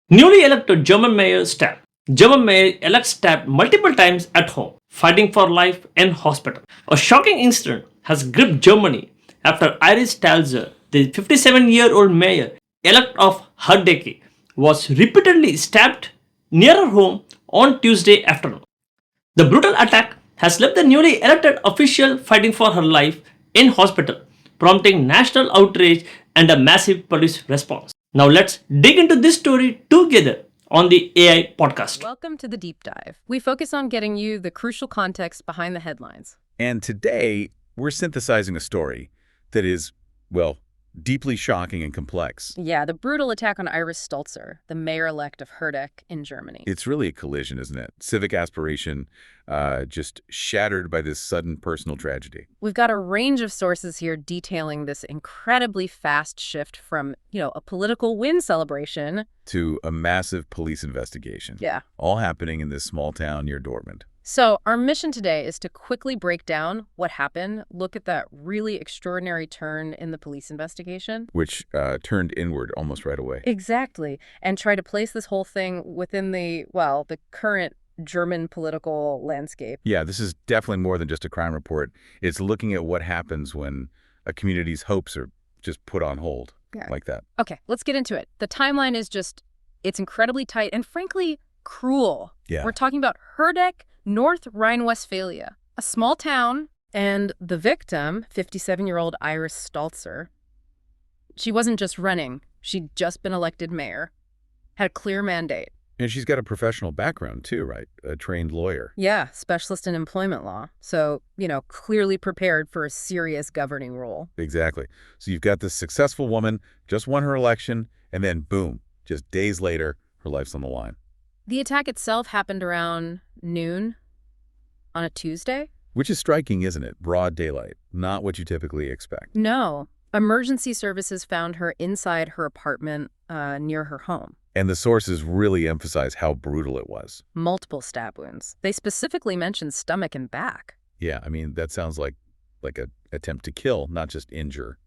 Newly elected German mayor stabbed. German mayor-elect stabbed multiple times at home, fighting for life in hospital. A shocking incident has gripped Germany after Iris Stalzer, the 57-year-old mayor-elect of Herdecke, was repeatedly stabbed near her home on Tuesday afternoon. The brutal attack has left the newly elected official fighting for her life in hospital, prompting national outrage and a massive police response. Now let's dig into this story together on the AI podcast. Welcome to the deep dive. We focus on getting you the crucial context behind the headlines. And today, we're synthesizing a story that is, well, deeply shocking and complex. Yeah, the brutal attack on Iris Stalzer, the mayor-elect of Herdecke in Germany. It's really a collision, isn't it? Civic aspiration just shattered by this sudden personal tragedy. We've got a range of sources here detailing this incredibly fast shift from, a political win celebration To a massive police investigation. Yeah. All happening in this small town near Dortmund. So our mission today is to quickly break down what happened, look at that really extraordinary turn in the police investigation. Which turned inward almost right away. Exactly. And try to place this whole thing within the current German political landscape. Yeah, this is definitely more than just a crime report. It's looking at what happens when a community's hopes are just put on hold like that. Okay, let's get into it. The timeline is it's incredibly tight and frankly cruel. Yeah. We're talking about Herdecke, North Rhine-Westphalia, a small town, and the victim, 57-year-old Iris Stalzer, she wasn't just running. She'd just been elected mayor, had a clear mandate. And she's got a professional background too, right? A trained lawyer. Yeah, specialist in employment law. So, clearly prepared for a serious governing role. Exactly. So you've got this successful woman, just won her election, and then boom, just days later, her life's on the line. The attack itself happened around noon on a Tuesday. Which is striking, isn't it? Broad daylight. Not what you typically expect. No. Emergency services found her inside her apartment near her home. And the sources really emphasize how brutal it was. Multiple stab wounds. They specifically mentioned stomach and back. Yeah, I mean, that sounds like an attempt to kill, not just injure,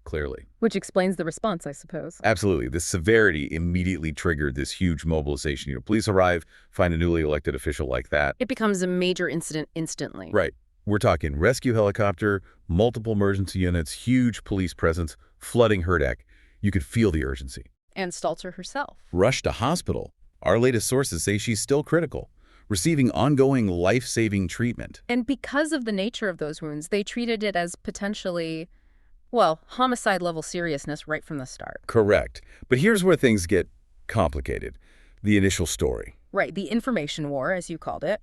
clearly. Which explains the response, I suppose. Absolutely. The severity immediately triggered this huge mobilization. Police arrive, find a newly elected official like that. It becomes a major incident instantly. Right. We're talking rescue helicopter, multiple emergency units, huge police presence, flooding Herdecke. You could feel the urgency. And Stalzer herself. Rushed to hospital. Our latest sources say she's still critical, receiving ongoing life-saving treatment. And because of the nature of those wounds, they treated it as potentially, homicide-level seriousness right from the start. Correct. But here's where things get complicated. The initial story. Right, the information war, as you called it.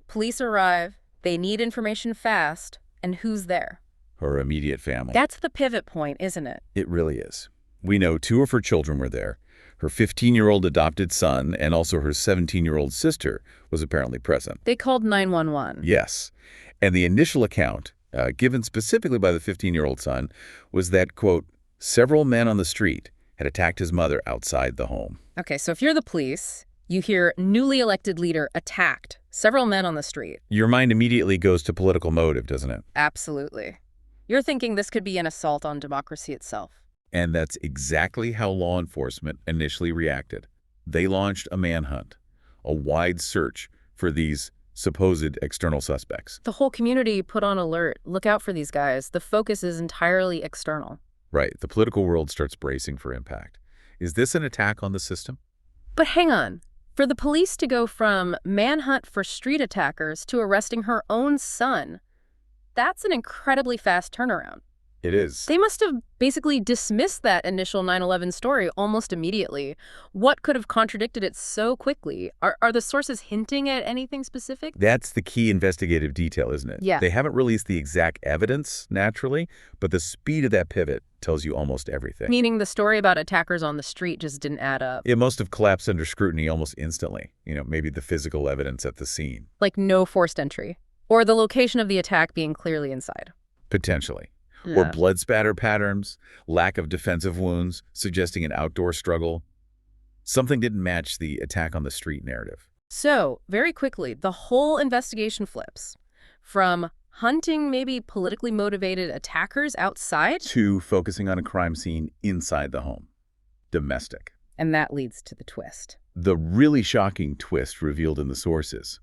Police arrive, they need information fast, and who's there? Her immediate family. That's the pivot point, isn't it? It really is. We know 2 of her children were there. Her 15-year-old adopted son and also her 17-year-old sister was apparently present. They called 911. Yes. And the initial account, given specifically by the 15-year-old son, was that, quote, several men on the street had attacked his mother outside the home. Okay, so if you're the police, you hear newly elected leader attacked, several men on the street. Your mind immediately goes to political motive, doesn't it? Absolutely. You're thinking this could be an assault on democracy itself. And that's exactly how law enforcement initially reacted. They launched a manhunt, a wide search for these supposed external suspects. The whole community put on alert. Look out for these guys. The focus is entirely external. Right. The political world starts bracing for impact. Is this an attack on the system? But hang on. For the police to go from manhunt for street attackers to arresting her own son, that's an incredibly fast turnaround. It is. They must have basically dismissed that initial 9/11 story almost immediately. What could have contradicted it so quickly? Are the sources hinting at anything specific? That's the key investigative detail, isn't it? Yeah. They haven't released the exact evidence, naturally, but the speed of that pivot tells you almost everything. Meaning the story about attackers on the street just didn't add up. It must have collapsed under scrutiny almost instantly. Maybe the physical evidence at the scene. Like no forced entry. Or the location of the attack being clearly inside. Potentially. Yeah. Or blood spatter patterns, lack of defensive wounds, suggesting an outdoor struggle. Something didn't match the attack on the street narrative. So, very quickly, the whole investigation flips from hunting maybe politically motivated attackers outside To focusing on a crime scene inside the home. Domestic. And that leads to the twist. The really shocking twist revealed in the sources.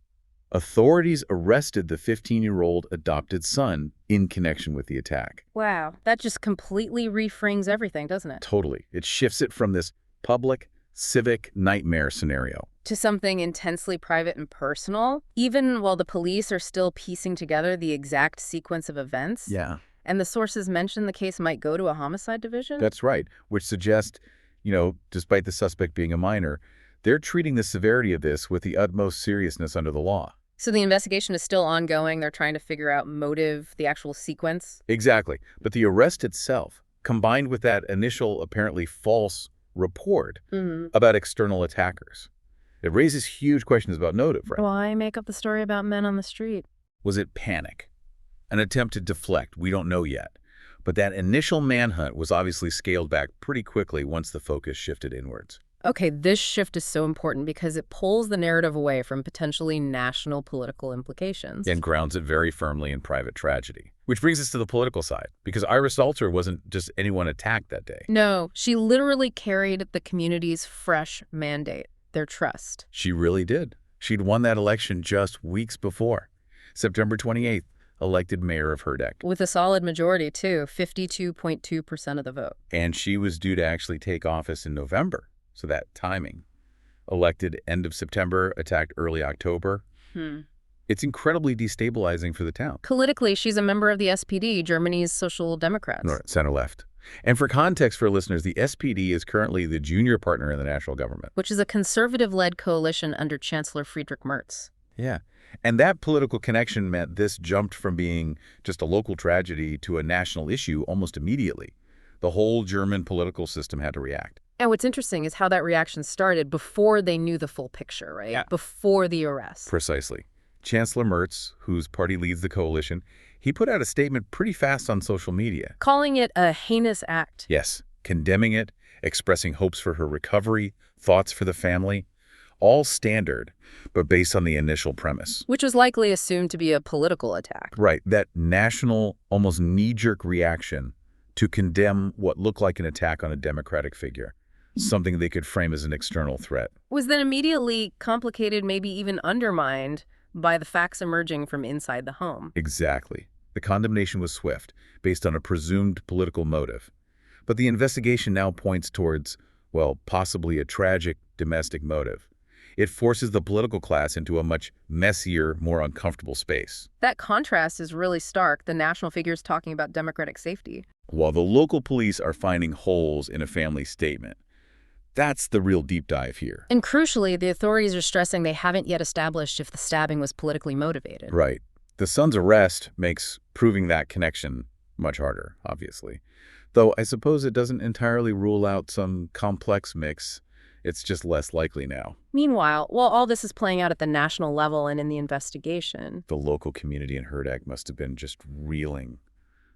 Authorities arrested the 15-year-old adopted son in connection with the attack. Wow, that just completely reframes everything, doesn't it? Totally. It shifts it from this public, civic nightmare scenario To something intensely private and personal, even while the police are still piecing together the exact sequence of events. Yeah. And the sources mention the case might go to a homicide division? That's right, which suggests, despite the suspect being a minor, they're treating the severity of this with the utmost seriousness under the law. So the investigation is still ongoing. They're trying to figure out motive, the actual sequence. Exactly. But the arrest itself, combined with that initial apparently false report about external attackers, it raises huge questions about motive, right? Why make up the story about men on the street? Was it panic? An attempt to deflect? We don't know yet. But that initial manhunt was obviously scaled back pretty quickly once the focus shifted inwards. Okay, this shift is so important because it pulls the narrative away from potentially national political implications. And grounds it very firmly in private tragedy. Which brings us to the political side, because Iris Stalzer wasn't just anyone attacked that day. No, she literally carried the community's fresh mandate, their trust. She really did. She'd won that election just weeks before. September 28th, elected mayor of Herdecke. With a solid majority, too, 52.2% of the vote. And she was due to actually take office in November. So that timing. Elected end of September, attacked early October. It's incredibly destabilizing for the town. Politically, she's a member of the SPD, Germany's Social Democrats. Center left. And for context for listeners, the SPD is currently the junior partner in the national government. Which is a conservative-led coalition under Chancellor Friedrich Merz. Yeah. And that political connection meant this jumped from being just a local tragedy to a national issue almost immediately. The whole German political system had to react. And what's interesting is how that reaction started before they knew the full picture, right? Yeah. Before the arrest. Precisely. Chancellor Merz, whose party leads the coalition, he put out a statement pretty fast on social media. Calling it a heinous act. Yes, condemning it, expressing hopes for her recovery, thoughts for the family, all standard, but based on the initial premise. Which was likely assumed to be a political attack. Right, that national, almost knee-jerk reaction to condemn what looked like an attack on a democratic figure. Something they could frame as an external threat. Was then immediately complicated, maybe even undermined, by the facts emerging from inside the home. Exactly. The condemnation was swift, based on a presumed political motive. But the investigation now points towards, well, possibly a tragic domestic motive. It forces the political class into a much messier, more uncomfortable space. That contrast is really stark, the national figures talking about democratic safety. While the local police are finding holes in a family statement. That's the real deep dive here. And crucially, the authorities are stressing they haven't yet established if the stabbing was politically motivated. Right. The son's arrest makes proving that connection much harder, obviously. Though I suppose it doesn't entirely rule out some complex mix. It's just less likely now. Meanwhile, while all this is playing out at the national level and in the investigation, the local community in Herdecke must have been just reeling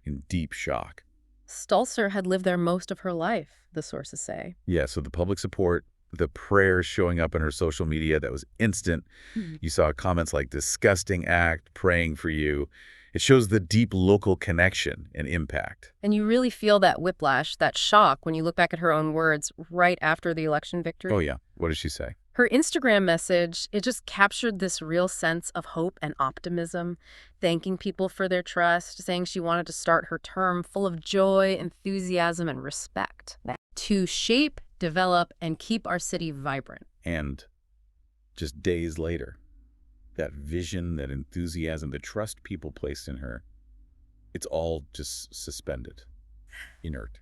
in deep shock. Stalzer had lived there most of her life, the sources say. Yeah, so the public support, the prayers showing up on her social media, that was instant. You saw comments like, disgusting act, praying for you. It shows the deep local connection and impact. And you really feel that whiplash, that shock, when you look back at her own words right after the election victory. Oh, yeah. What did she say? Her Instagram message, it just captured this real sense of hope and optimism, thanking people for their trust, saying she wanted to start her term full of joy, enthusiasm, and respect to shape, develop, and keep our city vibrant. And just days later, that vision, that enthusiasm, the trust people placed in her, it's all just suspended, inert.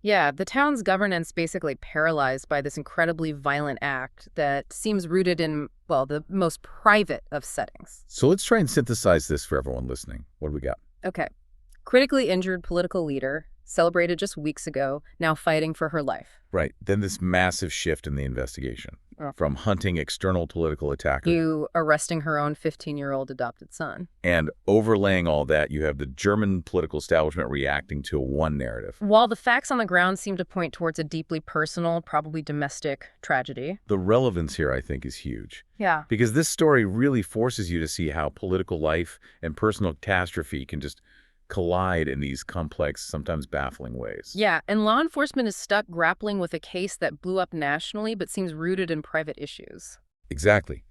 Yeah, the town's governance basically paralyzed by this incredibly violent act that seems rooted in, well, the most private of settings. So let's try and synthesize this for everyone listening. What do we got? Okay. Critically injured political leader, celebrated just weeks ago, now fighting for her life. Right. Then this massive shift in the investigation. From hunting external political attackers. You arresting her own 15-year-old adopted son. And overlaying all that, you have the German political establishment reacting to one narrative. While the facts on the ground seem to point towards a deeply personal, probably domestic tragedy. The relevance here, I think, is huge. Yeah. Because this story really forces you to see how political life and personal catastrophe can just collide in these complex, sometimes baffling ways. Yeah, and law enforcement is stuck grappling with a case that blew up nationally but seems rooted in private issues. Exactly.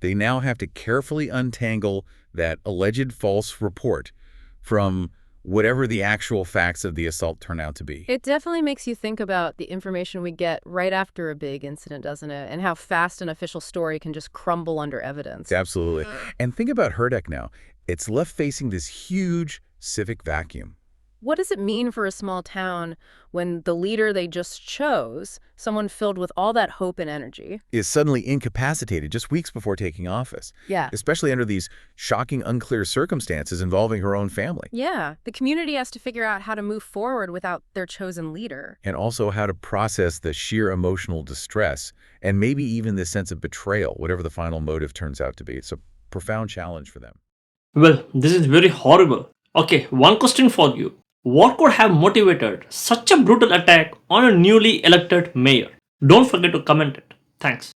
They now have to carefully untangle that alleged false report from whatever the actual facts of the assault turn out to be. It definitely makes you think about the information we get right after a big incident, doesn't it? And how fast an official story can just crumble under evidence. Absolutely. And think about Herdecke now. It's left facing this huge civic vacuum. What does it mean for a small town when the leader they just chose, someone filled with all that hope and energy, Is suddenly incapacitated just weeks before taking office, Yeah. especially under these shocking, unclear circumstances involving her own family, Yeah, the community has to figure out how to move forward without their chosen leader. and also how to process the sheer emotional distress and maybe even the sense of betrayal, whatever the final motive turns out to be. It's a profound challenge for them. Well, this is very horrible. Okay, one question for you. What could have motivated such a brutal attack on a newly elected mayor? Don't forget to comment it. Thanks.